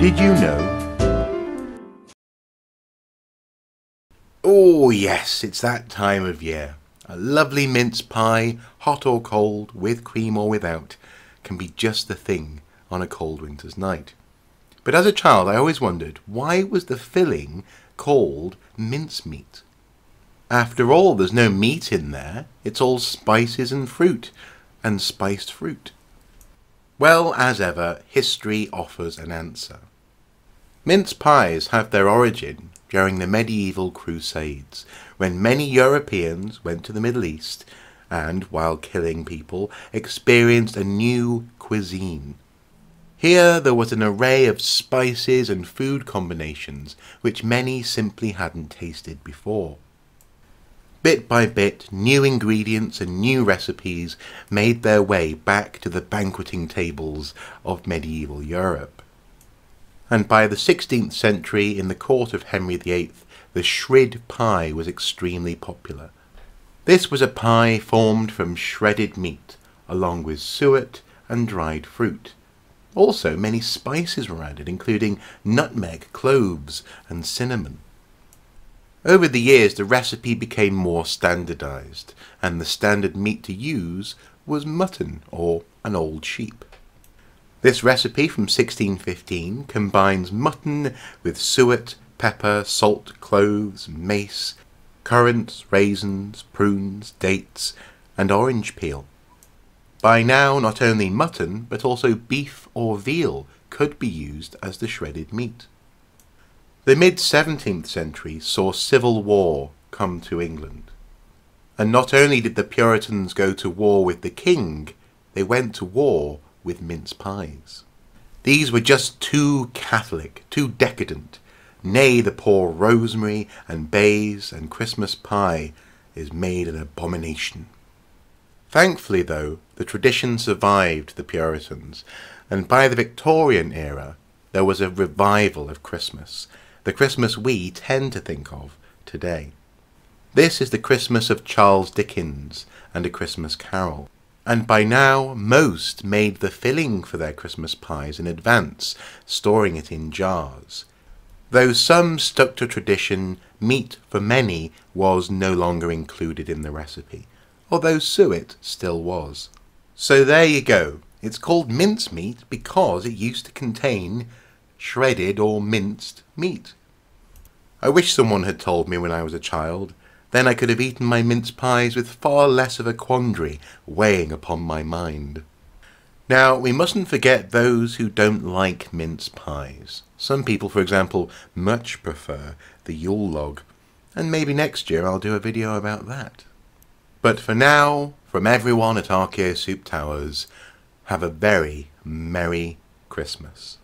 Did you know? Oh yes, it's that time of year. A lovely mince pie, hot or cold, with cream or without, can be just the thing on a cold winter's night. But as a child I always wondered, why was the filling called mincemeat? After all, there's no meat in there, it's all spices and fruit, and spiced fruit. Well, as ever, history offers an answer. Mince pies have their origin during the medieval Crusades, when many Europeans went to the Middle East and, while killing people, experienced a new cuisine. Here there was an array of spices and food combinations which many simply hadn't tasted before. Bit by bit, new ingredients and new recipes made their way back to the banqueting tables of medieval Europe. And by the 16th century, in the court of Henry VIII, the shrid pie was extremely popular. This was a pie formed from shredded meat, along with suet and dried fruit. Also, many spices were added, including nutmeg, cloves, and cinnamon. Over the years, the recipe became more standardized, and the standard meat to use was mutton or an old sheep. This recipe from 1615 combines mutton with suet, pepper, salt, cloves, mace, currants, raisins, prunes, dates, and orange peel. By now, not only mutton, but also beef or veal could be used as the shredded meat. The mid-17th century saw civil war come to England. And not only did the Puritans go to war with the king, they went to war with mince pies. These were just too Catholic, too decadent. Nay, the poor rosemary and bays and Christmas pie is made an abomination. Thankfully, though, the tradition survived the Puritans, and by the Victorian era there was a revival of Christmas, the Christmas we tend to think of today. This is the Christmas of Charles Dickens and A Christmas Carol. And by now most made the filling for their Christmas pies in advance, storing it in jars. Though some stuck to tradition, meat for many was no longer included in the recipe, although suet still was. So there you go, it's called mincemeat because it used to contain shredded or minced meat. I wish someone had told me when I was a child. Then I could have eaten my mince pies with far less of a quandary weighing upon my mind. Now, we mustn't forget those who don't like mince pies. Some people, for example, much prefer the Yule log, and maybe next year I'll do a video about that. But for now, from everyone at Archae Soup Towers, have a very Merry Christmas.